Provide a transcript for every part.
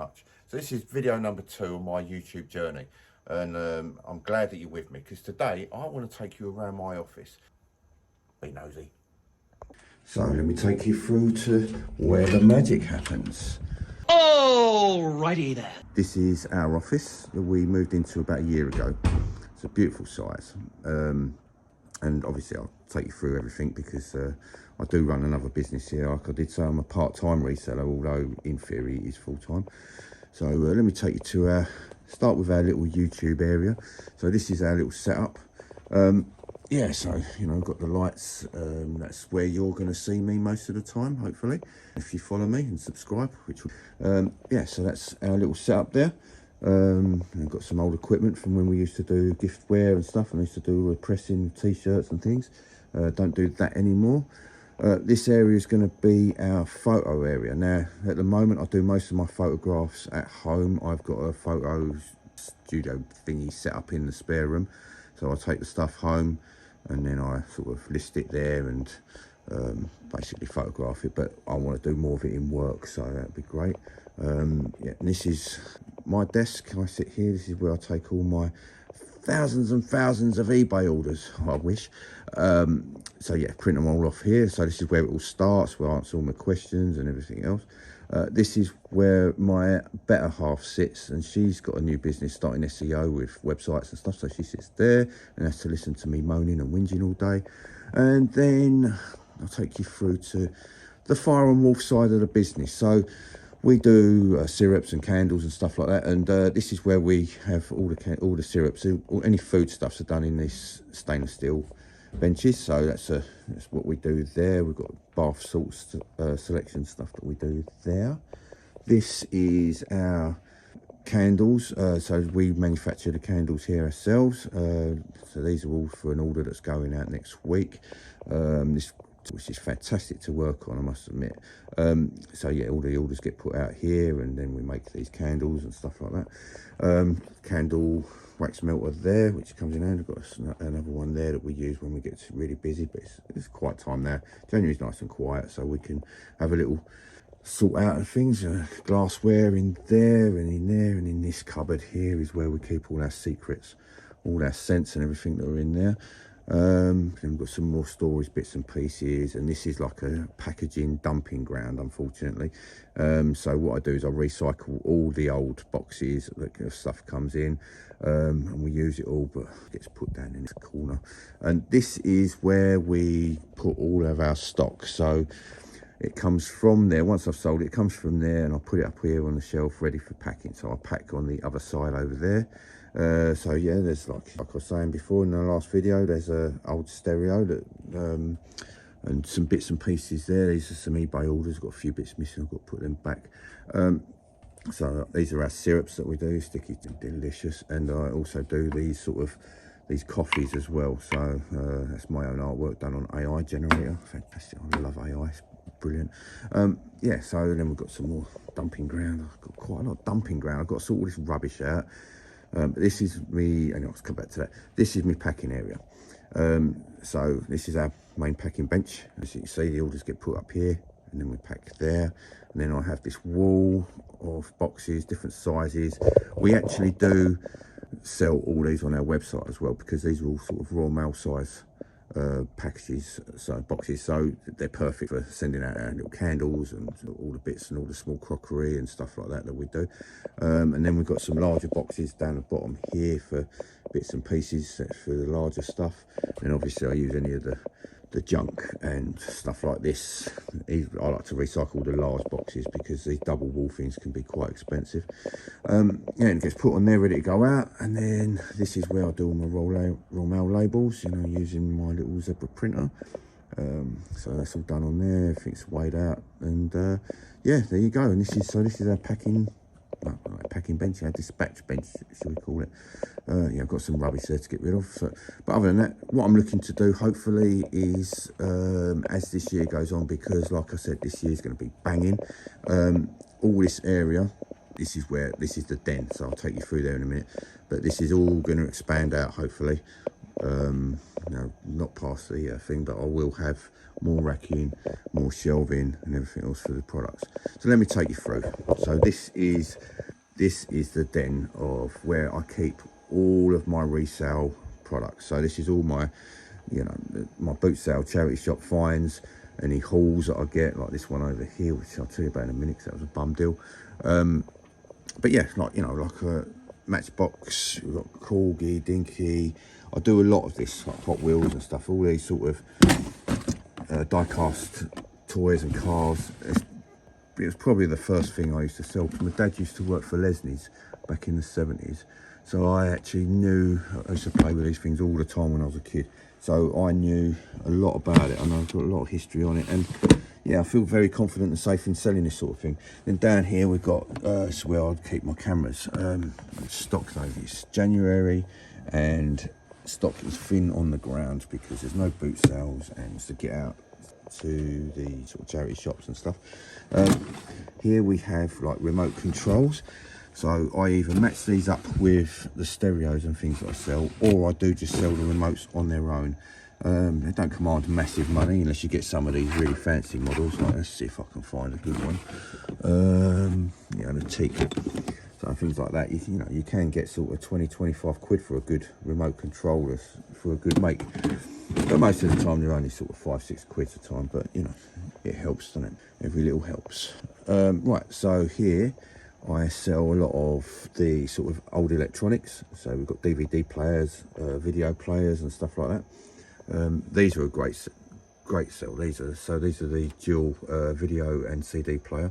much. So this is video number 2 on my YouTube journey, and I'm glad that you're with me, because today I want to take you around my office. Be nosy. So let me take you through to where the magic happens. Alrighty then. This is our office that we moved into about a year ago. It's a beautiful size, and obviously I'll take you through everything because I do run another business here. Like I did say, I'm a part-time reseller, although in theory it is full-time. So let me take you to start with our little YouTube area. So this is our little setup. Yeah, so you know, got the lights. That's where you're going to see me most of the time, hopefully, if you follow me and subscribe. Which, yeah, so that's our little setup there. I've got some old equipment from when we used to do giftware and stuff, and I used to do pressing t-shirts and things. Don't do that anymore. This area is going to be our photo area. Now, at the moment, I do most of my photographs at home. I've got a photo studio thingy set up in the spare room, so I take the stuff home and then I sort of list it there and basically photograph it. But I want to do more of it in work, so that'd be great. Yeah, and this is my desk. I sit here. This is where I take all my thousands and thousands of eBay orders, I wish. So yeah, print them all off here. So this is where it all starts. We'll answer all my questions and everything else. This is where my better half sits, and she's got a new business starting SEO with websites and stuff, so she sits there and has to listen to me moaning and whinging all day. And then I'll take you through to the fire and wolf side of the business. So we do syrups and candles and stuff like that, and this is where we have all the syrups. Any foodstuffs are done in this stainless steel benches, so that's what we do there. We've got bath salts selection stuff that we do there. This is our candles, so we manufacture the candles here ourselves. So these are all for an order that's going out next week. Which is fantastic to work on, I must admit. So yeah, all the orders get put out here, and then we make these candles and stuff like that. Candle wax melter there, which comes in hand. We've got another one there that we use when we get really busy, but it's quiet time now. January's nice and quiet, so we can have a little sort out of things. Glassware in there and in there, and in this cupboard here is where we keep all our secrets, all our scents and everything that are in there. Then we've got some more storage bits and pieces, and this is like a packaging dumping ground, unfortunately. So what I do is I recycle all the old boxes that stuff comes in, and we use it all, but it gets put down in this corner. And this is where we put all of our stock. So it comes from there. Once I've sold it, it comes from there, and I put it up here on the shelf ready for packing. So I pack on the other side over there. So yeah, there's like I was saying before in the last video, there's a old stereo that and some bits and pieces there. These are some eBay orders. Got a few bits missing, I've got to put them back. So these are our syrups that we do, sticky and delicious. And I also do these these coffees as well. So that's my own artwork done on AI generator. Fantastic, I love AI, it's brilliant. Yeah, so then we've got some more dumping ground. I've got quite a lot of dumping ground. I've got to sort all this rubbish out. But this is me, and I'll come back to that. This is my packing area. So this is our main packing bench. As you can see, the orders get put up here, and then we pack there. And then I have this wall of boxes, different sizes. We actually do sell all these on our website as well, because these are all sort of Royal Mail size packages, so boxes, so they're perfect for sending out our little candles and all the bits and all the small crockery and stuff like that we do. And then we've got some larger boxes down the bottom here for bits and pieces for the larger stuff. And obviously I use any of the junk and stuff like this. I like to recycle the large boxes because these double wall things can be quite expensive. Yeah, and it gets put on there ready to go out. And then this is where I do all my Royal Mail labels, you know, using my little zebra printer. So that's all done on there, everything's weighed out, and yeah, there you go. And this is our packing bench, our dispatch bench, shall we call it. Yeah, I've got some rubbish there to get rid of. So, but other than that, what I'm looking to do, hopefully, is as this year goes on, because like I said, this year's going to be banging. All this area, this is the den. So I'll take you through there in a minute. But this is all going to expand out, hopefully. you know, not past the thing, but I will have more racking, more shelving and everything else for the products. So let me take you through. So this is the den of where I keep all of my resale products. So this is all my, you know, my boot sale, charity shop finds, any hauls that I get, like this one over here, which I'll tell you about in a minute because that was a bum deal. But yeah, like, you know, like a Matchbox, we've got Corgi, Dinky. I do a lot of this, like Hot Wheels and stuff, all these sort of die-cast toys and cars. It was probably the first thing I used to sell. My dad used to work for Lesney's back in the 70s. So I actually knew, I used to play with these things all the time when I was a kid. So I knew a lot about it and I've got a lot of history on it. And yeah, I feel very confident and safe in selling this sort of thing. Then down here we've got, it's where I'd keep my cameras. Stock though, it's January and stock is thin on the ground because there's no boot sales and it's to get out to the sort of charity shops and stuff. Here we have like remote controls. So I either match these up with the stereos and things that I sell, or I do just sell the remotes on their own. They don't command massive money unless you get some of these really fancy models. Like, let's see if I can find a good one. Yeah, the teak. So things like that, you know, you can get sort of 20-25 quid for a good remote controller for a good make. But most of the time they're only sort of 5-6 quid a time, but you know, it helps, doesn't it? Every little helps. Right, so here I sell a lot of the sort of old electronics. So we've got DVD players, video players and stuff like that. These are a great sell. These are the dual video and CD player.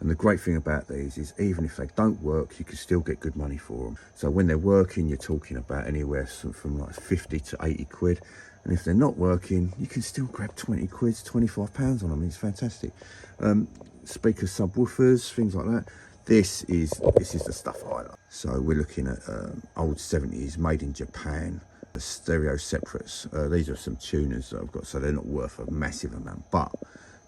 And the great thing about these is even if they don't work, you can still get good money for them. So when they're working, you're talking about anywhere from like 50 to 80 quid. And if they're not working, you can still grab 20 quid, 25 pounds on them. It's fantastic. Speaker subwoofers, things like that. This is the stuff I like. So we're looking at old 70s, made in Japan, the stereo separates. These are some tuners that I've got, so they're not worth a massive amount, but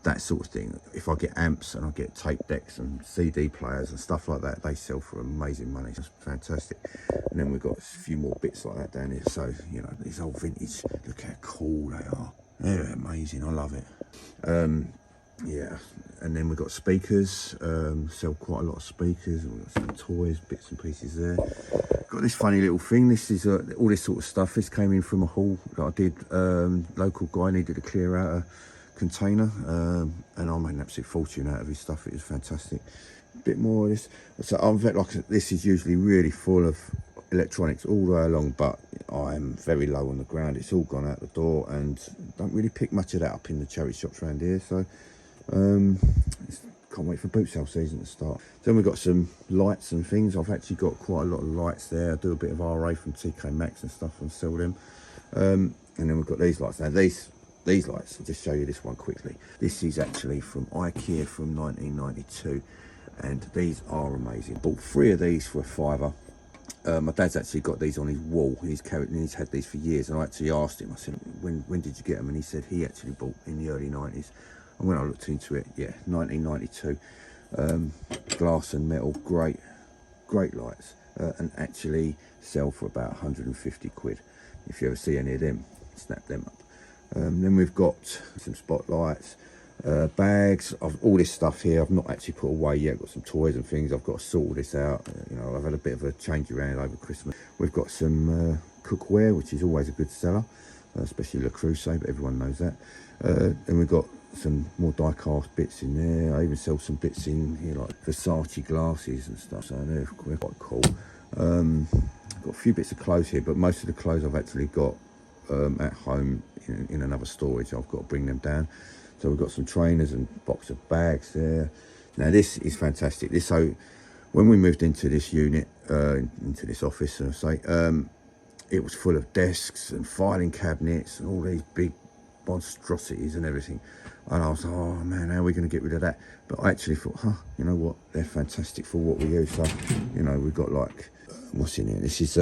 that sort of thing. If I get amps and I get tape decks and CD players and stuff like that, they sell for amazing money. It's fantastic. And then we've got a few more bits like that down here. So, you know, these old vintage, look how cool they are. They're amazing, I love it. Yeah, and then we've got speakers, sell quite a lot of speakers, and we've got some toys, bits and pieces there. Got this funny little thing. This is all this sort of stuff. This came in from a haul that I did. Local guy needed to clear out a container, and I made an absolute fortune out of his stuff. It was fantastic. A bit more of this. So I'm very, like, this is usually really full of electronics all the way along, but I'm very low on the ground. It's all gone out the door, and don't really pick much of that up in the charity shops around here. So can't wait for boot sale season to start. Then we've got some lights and things. I've actually got quite a lot of lights there. I do a bit of RA from TK Maxx and stuff and sell them. And then we've got these lights. Now these lights, I'll just show you this one quickly. This is actually from IKEA from 1992, and these are amazing. Bought 3 of these for £5. My dad's actually got these on his wall. He's had these for years, and I actually asked him, I said, when did you get them? And he said he actually bought in the early 90s. And when I looked into it, yeah, 1992, glass and metal, great lights, and actually sell for about 150 quid. If you ever see any of them, snap them up. Then we've got some spotlights, bags of all this stuff here. I've not actually put away yet. I've got some toys and things. I've got to sort this out. You know, I've had a bit of a change around over Christmas. We've got some cookware, which is always a good seller, especially Le Creuset, but everyone knows that. Then we've got some more die-cast bits in there. I even sell some bits in here like Versace glasses and stuff, so they're quite cool. I've got a few bits of clothes here, but most of the clothes I've actually got at home in another storage. I've got to bring them down. So we've got some trainers and box of bags there. Now this is fantastic. So when we moved into this unit, into this office, it was full of desks and filing cabinets and all these big monstrosities and everything. And I was like, oh man, how are we going to get rid of that? But I actually thought, you know what? They're fantastic for what we use. So, you know, we've got like, what's in here? This is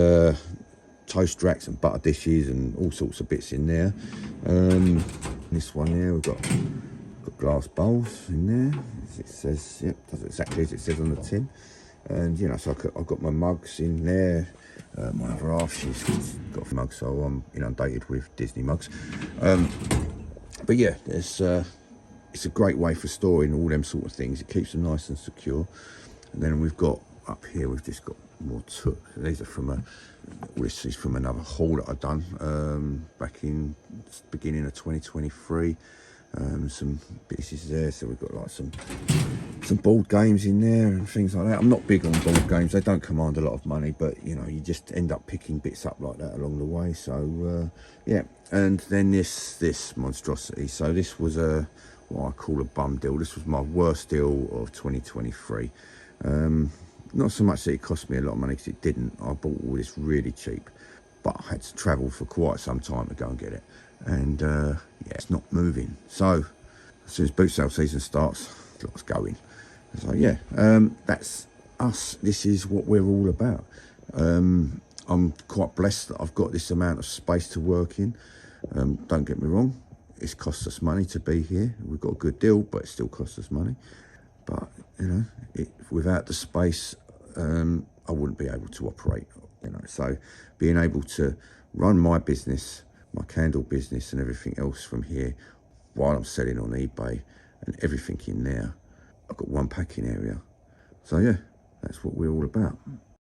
toast racks and butter dishes and all sorts of bits in there. This one here, we've got glass bowls in there. It says, yep, does exactly as it says on the tin. And you know, so I've got my mugs in there. My other half, she's got mugs, so I'm inundated with Disney mugs. But yeah, it's a great way for storing all them sort of things. It keeps them nice and secure. And then we've got up here, we've just got more took. These are from this is from another haul that I've done back in the beginning of 2023. Some pieces there, so we've got like some board games in there and things like that. I'm not big on board games, they don't command a lot of money, but you know, you just end up picking bits up like that along the way. So yeah, and then this monstrosity. So this was what I call a bum deal. This was my worst deal of 2023. Not so much that it cost me a lot of money, because it didn't. I bought all this really cheap, but I had to travel for quite some time to go and get it. And yeah, it's not moving. So as soon as boot sale season starts, it's going. So yeah, that's us. This is what we're all about. I'm quite blessed that I've got this amount of space to work in. Don't get me wrong, it's cost us money to be here. We've got a good deal, but it still costs us money. But you know, without the space, I wouldn't be able to operate. You know, so being able to run my business, my candle business, and everything else from here, while I'm selling on eBay and everything in there, I've got one packing area. So yeah, that's what we're all about.